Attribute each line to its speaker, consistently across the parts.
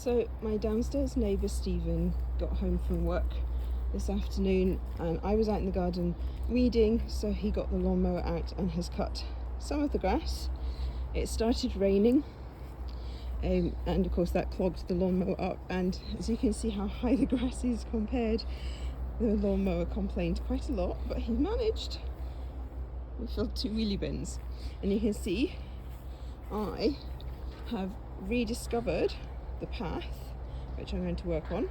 Speaker 1: So my downstairs neighbour Stephen got home from work this afternoon and I was out in the garden weeding, so he got the lawnmower out and has cut some of the grass. It started raining and of course that clogged the lawnmower up, and as you can see how high the grass is compared, the lawnmower complained quite a lot, but he managed. We filled 2 wheelie bins and you can see I have rediscovered the path which I'm going to work on,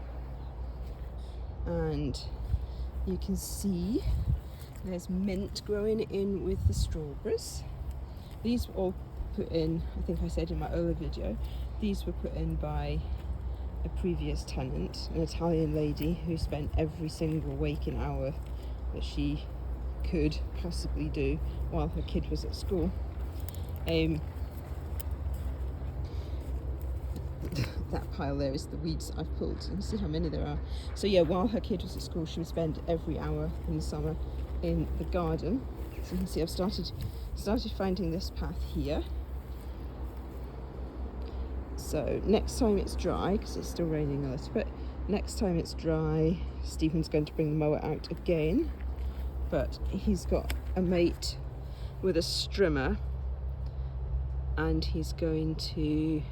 Speaker 1: and you can see there's mint growing in with the strawberries. These were all put in, I think I said in my other video, these were put in by a previous tenant, an Italian lady who spent every single waking hour that she could possibly do while her kid was at school. That pile there is the weeds I've pulled. You can see how many there are. So yeah, while her kid was at school, she would spend every hour in the summer in the garden. So you can see I've started finding this path here. So next time it's dry, because it's still raining a little bit, next time it's dry, Stephen's going to bring the mower out again. But he's got a mate with a strimmer and he's going to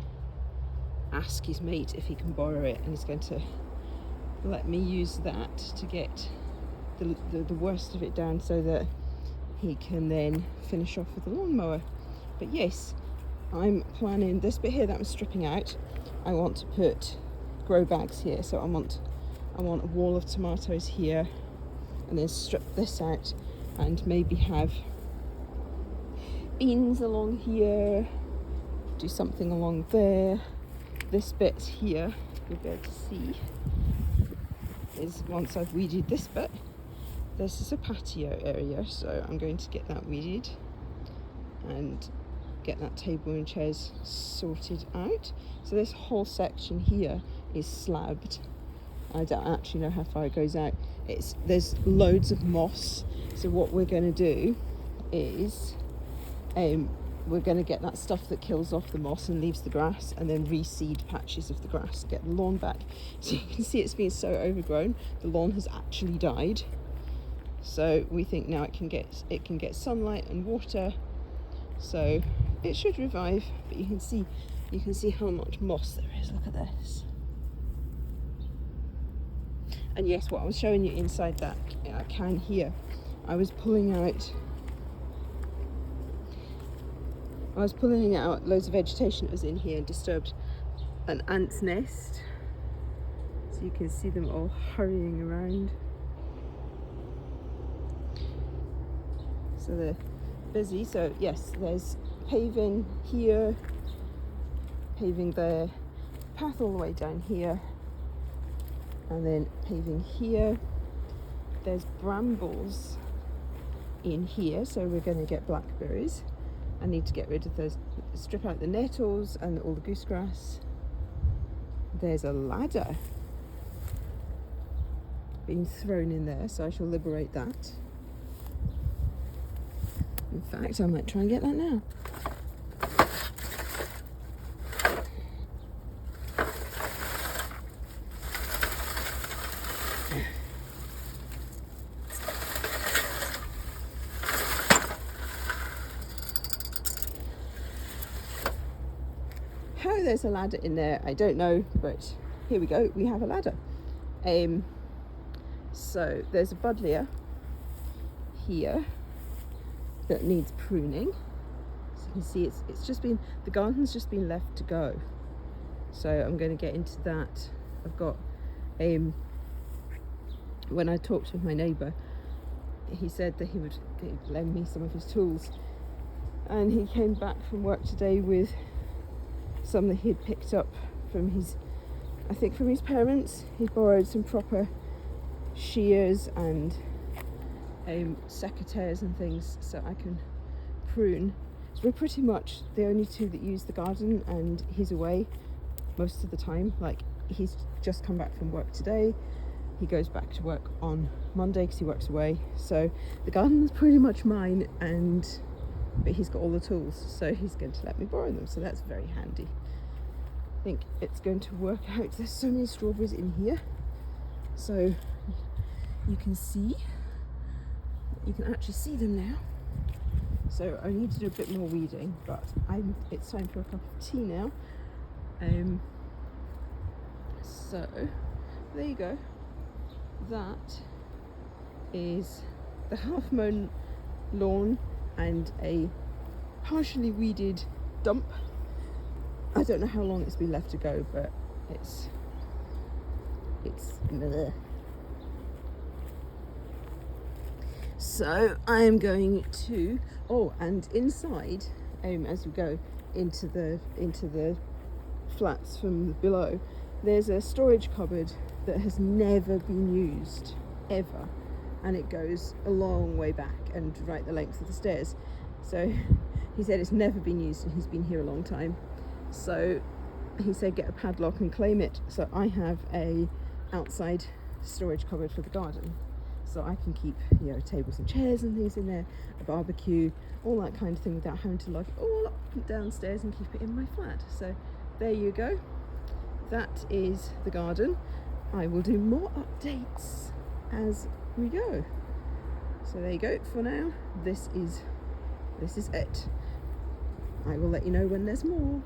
Speaker 1: ask his mate if he can borrow it, and he's going to let me use that to get the worst of it down so that he can then finish off with the lawnmower. But yes, I'm planning this bit here that I'm stripping out. I want to put grow bags here, so I want a wall of tomatoes here, and then strip this out and maybe have beans along here, do something along there. This bit here, you'll be able to see, is once I've weeded this bit, this is a patio area, so I'm going to get that weeded and get that table and chairs sorted out. So this whole section here is slabbed. I don't actually know how far it goes out. There's loads of moss, so what we're going to do is we're going to get that stuff that kills off the moss and leaves the grass, and then reseed patches of the grass, get the lawn back. So you can see it's been so overgrown, the lawn has actually died. So we think now it can get sunlight and water, so it should revive. But you can see how much moss there is. Look at this. And yes, what I was showing you inside that can here, I was pulling out loads of vegetation that was in here and disturbed an ant's nest. So you can see them all hurrying around. So they're busy. So yes, there's paving here, paving the path all the way down here, and then paving here. There's brambles in here, so we're going to get blackberries. I need to get rid of those, strip out the nettles and all the goosegrass. There's a ladder being thrown in there, so I shall liberate that. In fact, I might try and get that now. How there's a ladder in there, I don't know, but here we go, we have a ladder. So there's a buddleia here that needs pruning. So you can see it's just been, the garden's just been left to go. So I'm going to get into that. I've got, when I talked with my neighbour, he said that he'd lend me some of his tools, and he came back from work today with some that he'd picked up from his parents. He borrowed some proper shears and secateurs and things so I can prune. So we're pretty much the only two that use the garden, and he's away most of the time. Like, he's just come back from work today. He goes back to work on Monday because he works away. So the garden's pretty much mine, but he's got all the tools, so he's going to let me borrow them, so that's very handy. think it's going to work out. There's so many strawberries in here, so you can actually see them now. So I need to do a bit more weeding, but it's time for a cup of tea now. So there you go. That is the half mown lawn and a partially weeded dump. I don't know how long it's been left to go, but it's bleh. So I'm going to, and inside, as we go into the flats from below, there's a storage cupboard that has never been used ever, and it goes a long way back and right the length of the stairs. So he said it's never been used and he's been here a long time. So he said get a padlock and claim it. So I have a outside storage cupboard for the garden, so I can keep, you know, tables and chairs and things in there, a barbecue, all that kind of thing, without having to lug it all up and downstairs and keep it in my flat. So there you go. That is the garden. I will do more updates as we go. So there you go. For now, this is it. I will let you know when there's more.